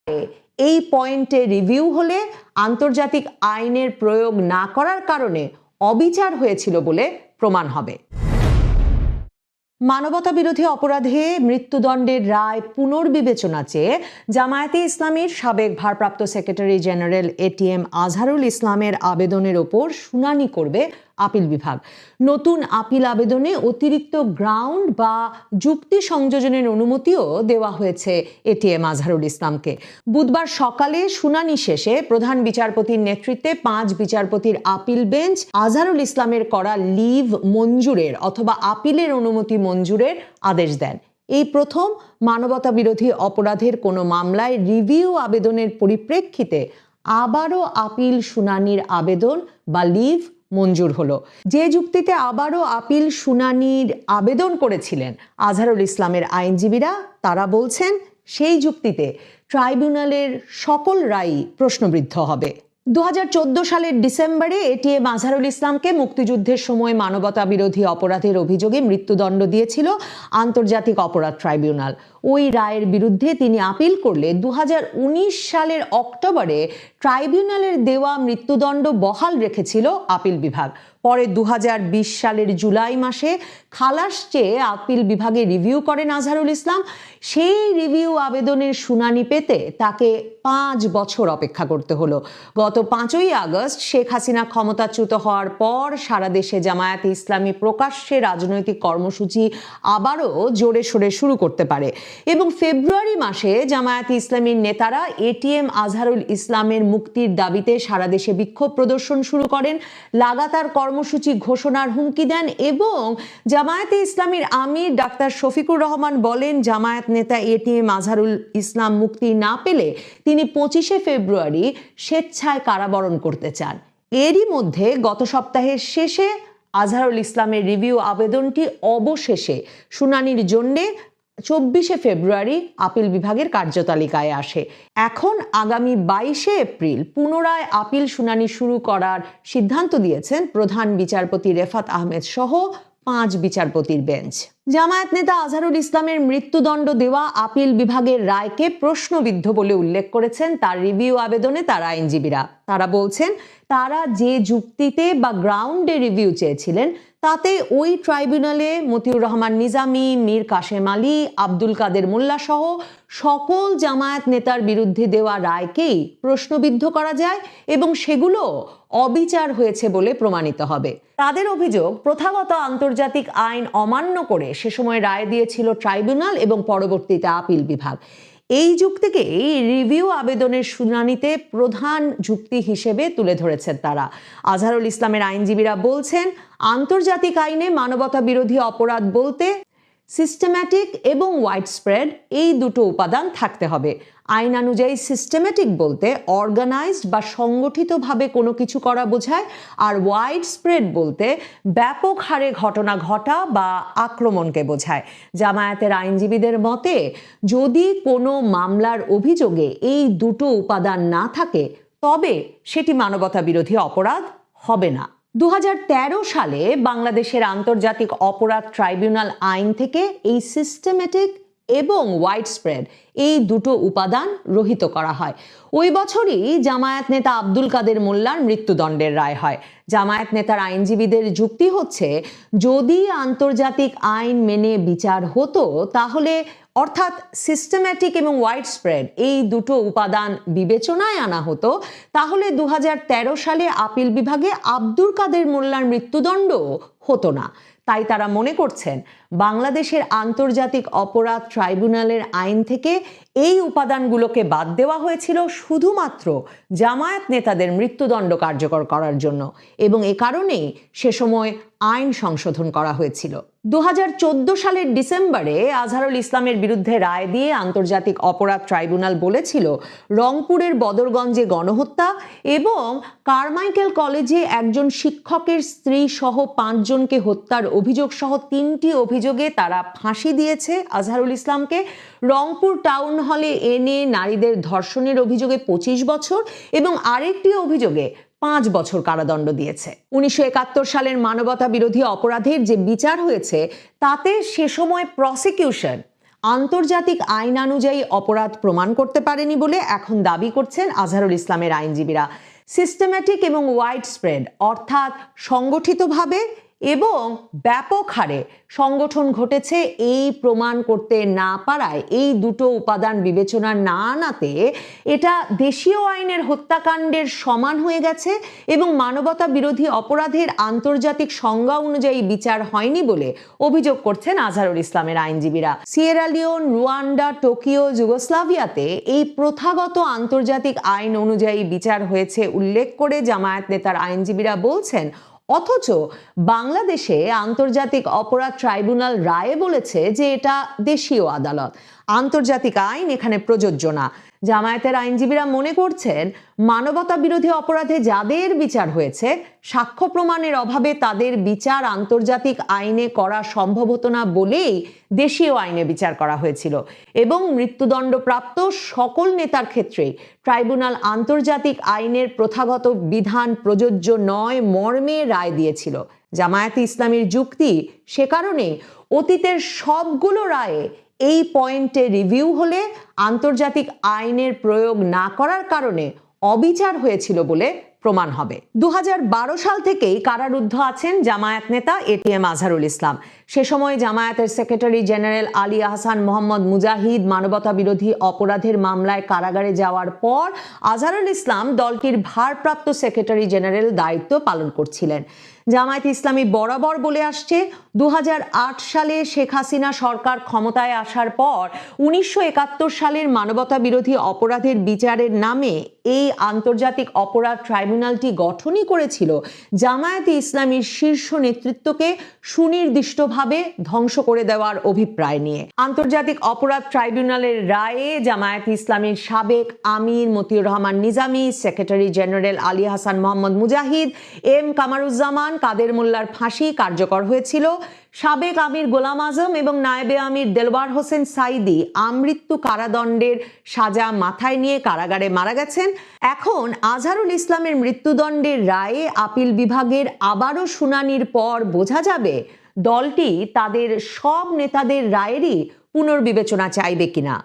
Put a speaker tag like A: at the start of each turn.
A: এই পয়েন্টে রিভিউ হলে আন্তর্জাতিক আইনের প্রয়োগ না করার কারণে অবিচার হয়েছিল বলে প্রমাণ হবে। মানবতা বিরোধী অপরাধে মৃত্যুদণ্ডের রায় পুনর্বিবেচনা চেয়ে জামায়াতে ইসলামীর সাবেক ভারপ্রাপ্ত সেক্রেটারি জেনারেল এটিএম আজহারুল ইসলামের আবেদনের ওপর শুনানি করবে আপিল বিভাগ। নতুন আপিল আবেদনে অতিরিক্ত গ্রাউন্ড বা যুক্তি সংযোজনের অনুমতিও দেওয়া হয়েছে এটিএম আজহারুল ইসলামকে। বুধবার সকালে শুনানি শেষে প্রধান বিচারপতির নেতৃত্বে 5 বিচারপতির আপিল বেঞ্চ আজহারুল ইসলামের করা লিভ মঞ্জুরের অথবা আপিলের অনুমতি মঞ্জুরের আদেশ দেন। এই প্রথম মানবতা বিরোধী অপরাধের কোনো মামলায় রিভিউ আবেদনের পরিপ্রেক্ষিতে আবারও আপিল শুনানির আবেদন বা লিভ মঞ্জুর হলো। যে যুক্তিতে আবারও আপিল শুনানির আবেদন করেছিলেন আজহারুল ইসলামের আইনজীবীরা, তারা বলছেন সেই যুক্তিতে ট্রাইব্যুনালের সকল রায়ই প্রশ্নবিদ্ধ হবে। 2014 সালের ডিসেম্বরে এটিএম আজহারুল ইসলামকে মুক্তিযুদ্ধের সময় মানবতা বিরোধী অপরাধের অভিযোগে মৃত্যুদণ্ড দিয়েছিল আন্তর্জাতিক অপরাধ ট্রাইব্যুনাল। ওই রায়ের বিরুদ্ধে তিনি আপিল করলে 2019 সালের অক্টোবরে ট্রাইব্যুনালের দেওয়া মৃত্যুদণ্ড বহাল রেখেছিল আপিল বিভাগ। পরে 2020 সালের জুলাই মাসে খালাস চেয়ে আপিল বিভাগে রিভিউ করেন আজহারুল ইসলাম। সেই রিভিউ আবেদনের শুনানি পেতে তাকে 5 বছর অপেক্ষা করতে হলো। গত 5ই আগস্ট শেখ হাসিনা ক্ষমতাচ্যুত হওয়ার পর সারা দেশে জামায়াতে ইসলামী প্রকাশ্যে রাজনৈতিক কর্মসূচি আবারও জোরে সোরে শুরু করতে পারে এবং ফেব্রুয়ারি মাসে জামায়াতে ইসলামীর নেতারা এটিএম আজহারুল ইসলামের মুক্তির দাবিতে সারা দেশে বিক্ষোভ প্রদর্শন শুরু করেন, লাগাতার কর্মসূচি ঘোষণার হুমকি দেন এবং জামায়াতে ইসলামীর আমির ডাক্তার শফিকুর রহমান বলেন জামায়াত নেতা এটিএম আজহারুল ইসলাম মুক্তি না পেলে তিনি 25শে ফেব্রুয়ারি স্বেচ্ছায় কারাবরণ করতে চান। এরই মধ্যে গত সপ্তাহের শেষে আজহারুল ইসলামের রিভিউ আবেদনটি অবশেষে শুনানির জন্য 24শে ফেব্রুয়ারি আপিল বিভাগের কার্যতালিকায় আসে। এখন আগামী 22শে এপ্রিল পুনরায় আপিল শুনানি শুরু করার সিদ্ধান্ত দিয়েছেন প্রধান বিচারপতি রেফাত আহমেদ সহ 5 বিচারপতির বেঞ্চ। জামায়াত নেতা আজহারুল ইসলামের মৃত্যুদণ্ড দেওয়া আপিল বিভাগের রায়কে প্রশ্নবিদ্ধ বলে উল্লেখ করেছেন তার রিভিউ আবেদনে তার আইনজীবীরা। তারা বলছেন তারা যে যুক্তিতে বা গ্রাউন্ডে রিভিউ চেয়েছিলেন তাতে ওই ট্রাইব্যুনালে মতিউর রহমান নিজামী, মীর কাশেম আলী, আব্দুল কাদের মোল্লা সহ সকল জামায়াত নেতার বিরুদ্ধে দেওয়া রায়কেই প্রশ্নবিদ্ধ করা যায় এবং সেগুলো অবিচার হয়েছে বলে প্রমাণিত হবে। তাদের অভিযোগ প্রথাগত আন্তর্জাতিক আইন অমান্য করে সে সময় রায় দিয়েছিল ট্রাইব্যুনাল এবং পরবর্তীতে আপিল বিভাগ। এই যুক্তিকেই রিভিউ আবেদনের শুনানিতে প্রধান যুক্তি হিসেবে তুলে ধরেছেন তারা। আজহারুল ইসলামের আইনজীবীরা বলছেন আন্তর্জাতিক আইনে মানবতা বিরোধী অপরাধ বলতে সিস্টেম্যাটিক এবং ওয়াইডস্প্রেড এই দুটো উপাদান থাকতে হবে। আইন অনুযায়ী সিস্টেম্যাটিক বলতে অর্গানাইজড বা সংগঠিতভাবে কোনো কিছু করা বোঝায়, আর ওয়াইডস্প্রেড বলতে ব্যাপক হারে ঘটনা ঘটা বা আক্রমণকে বোঝায়। জামায়াতের আইনজীবীদের মতে যদি কোনো মামলার অভিযোগে এই দুটো উপাদান না থাকে তবে সেটি মানবতা বিরোধী অপরাধ হবে না। 2013 সালে বাংলাদেশের আন্তর্জাতিক অপরাধ ট্রাইব্যুনাল আইন থেকে এই সিস্টেম্যাটিক এবং ওয়াইডস্প্রেড এই দুটো উপাদান রহিত করা হয়। ওই বছরই জামায়াত নেতা আব্দুল কাদের মোল্লার মৃত্যুদণ্ডের রায় হয়। জামায়াত নেতার আইনজীবীদের যুক্তি হচ্ছে যদি আন্তর্জাতিক আইন মেনে বিচার হতো তাহলে অর্থাৎ সিস্টেম্যাটিক এবং ওয়াইডস্প্রেড এই দুটো উপাদান বিবেচনায় আনা হতো তাহলে 2013 সালে আপিল বিভাগে আব্দুল কাদের মোল্লার মৃত্যুদণ্ড হতো না। তাই তারা মনে করছেন বাংলাদেশের আন্তর্জাতিক অপরাধ ট্রাইব্যুনালের আইন থেকে এই উপাদানগুলোকে বাদ দেওয়া হয়েছিল শুধুমাত্র জামায়াত নেতাদের মৃত্যুদণ্ড কার্যকর করার জন্য এবং এ কারণেই সে সময় আইন সংশোধন করা হয়েছিল। 2014 সালের ডিসেম্বরে আজহারুল ইসলামের বিরুদ্ধে রায় দিয়ে আন্তর্জাতিক অপরাধ ট্রাইব্যুনাল বলেছিল রংপুরের বদরগঞ্জে গণহত্যা এবং কারমাইকেল কলেজে একজন শিক্ষকের স্ত্রী সহ 5 জনকে হত্যার অভিযোগ সহ 3টি অভিযোগে তারা ফাঁসি দিয়েছে আজহারুল ইসলামকে। রংপুর টাউন হলে এনে নারীদের ধর্ষণের অভিযোগে 25 বছর এবং আরেকটি অভিযোগে 5 বছর কারাদণ্ড দিয়েছে। 1971 সালের মানবতা বিরোধী অপরাধের যে বিচার হয়েছে তাতে সে সময় প্রসিকিউশন আন্তর্জাতিক আইন অনুযায়ী অপরাধ প্রমাণ করতে পারেনি বলে এখন দাবি করছেন আজহারুল ইসলামের আইনজীবীরা। সিস্টেম্যাটিক এবং ওয়াইড স্প্রেড অর্থাৎ সংগঠিতভাবে এবং ব্যাপক হারে সংগঠন ঘটেছে এই প্রমাণ করতে না পারায়, এই দুটো উপাদান বিবেচনা না আনাতে এটা দেশীয় আইনের হত্যাকাণ্ডের সমান হয়ে গেছে এবং মানবতা বিরোধী অপরাধের আন্তর্জাতিক সংজ্ঞা অনুযায়ী বিচার হয়নি বলে অভিযোগ করছেন আজহারুল ইসলামের আইনজীবীরা। সিয়েরা লিওন, রুয়ান্ডা, টোকিও, যুগোস্লাভিয়াতে এই প্রথাগত আন্তর্জাতিক আইন অনুযায়ী বিচার হয়েছে উল্লেখ করে জামায়াত নেতার আইনজীবীরা বলছেন, অথচ বাংলাদেশে আন্তর্জাতিক অপরাধ ট্রাইব্যুনাল রায়ে বলেছে যে এটা দেশীয় আদালত, আন্তর্জাতিক আইন এখানে প্রযোজ্য না। জামায়াতের আইনজীবীরা মনে করছেন, মানবতা বিরোধী অপরাধে যাদের বিচার হয়েছে সাক্ষ্য প্রমাণের অভাবে তাদের বিচার আন্তর্জাতিক আইনে করা সম্ভব হতো না বলেই দেশীয় আইনে বিচার করা হয়েছিল এবং মৃত্যুদণ্ডপ্রাপ্ত সকল নেতার ক্ষেত্রেই ট্রাইব্যুনাল আন্তর্জাতিক আইনের প্রথাগত বিধান প্রযোজ্য নয় মর্মে রায় দিয়েছিল। জামায়াতে ইসলামীর যুক্তি, সে কারণে অতীতের সবগুলো রায়ে এই পয়েন্টে রিভিউ হলে আন্তর্জাতিক আইনের প্রয়োগ না করার কারণে অবিচার হয়েছিল বলে প্রমাণ হবে। 2012 সাল থেকেই কারারুদ্ধ আছেন জামায়াত নেতা এটিএম আজহারুল ইসলাম। সে সময় জামায়াতের সেক্রেটারি জেনারেল আলী আহসান মোহাম্মদ মুজাহিদ মানবতা বিরোধী অপরাধের মামলায় কারাগারে যাওয়ার পর আজহারুল ইসলাম দলটির ভারপ্রাপ্ত সেক্রেটারি জেনারেল দায়িত্ব পালন করছিলেন। জামায়াত ইসলামী বরাবর বলে আসছে, 2008 সালে শেখ হাসিনা সরকার ক্ষমতায় আসার পর 1971 সালের মানবতা বিরোধী অপরাধের বিচারের নামে এই আন্তর্জাতিক অপরাধ ট্রাইব্যুনালটি গঠনই করেছিল জামায়াতে ইসলামীর শীর্ষ নেতৃত্বকে সুনির্দিষ্টভাবে ধ্বংস করে দেওয়ার অভিপ্রায় নিয়ে। আন্তর্জাতিক অপরাধ ট্রাইব্যুনালের রায়ে জামায়াতে ইসলামীর সাবেক আমির মতিউর রহমান নিজামী, সেক্রেটারি জেনারেল আলী হাসান মোহাম্মদ মুজাহিদ, এম কামারুজ্জামান, কাদের মোল্লার ফাঁসি কার্যকর হয়েছিল। সাবেক আমির গোলাম আজম এবং নায়েবে আমির দেলওয়ার হোসেন সাইদি আমৃত্যু কারাদণ্ডের সাজা মাথায় নিয়ে কারাগারে মারা গেছেন। এখন আজহারুল ইসলামের মৃত্যুদণ্ডের রায়ে আপিল বিভাগের আবারও শুনানির পর বোঝা যাবে দলটি তাদের সব নেতাদের রায়েরই পুনর্বিবেচনা চাইবে কিনা।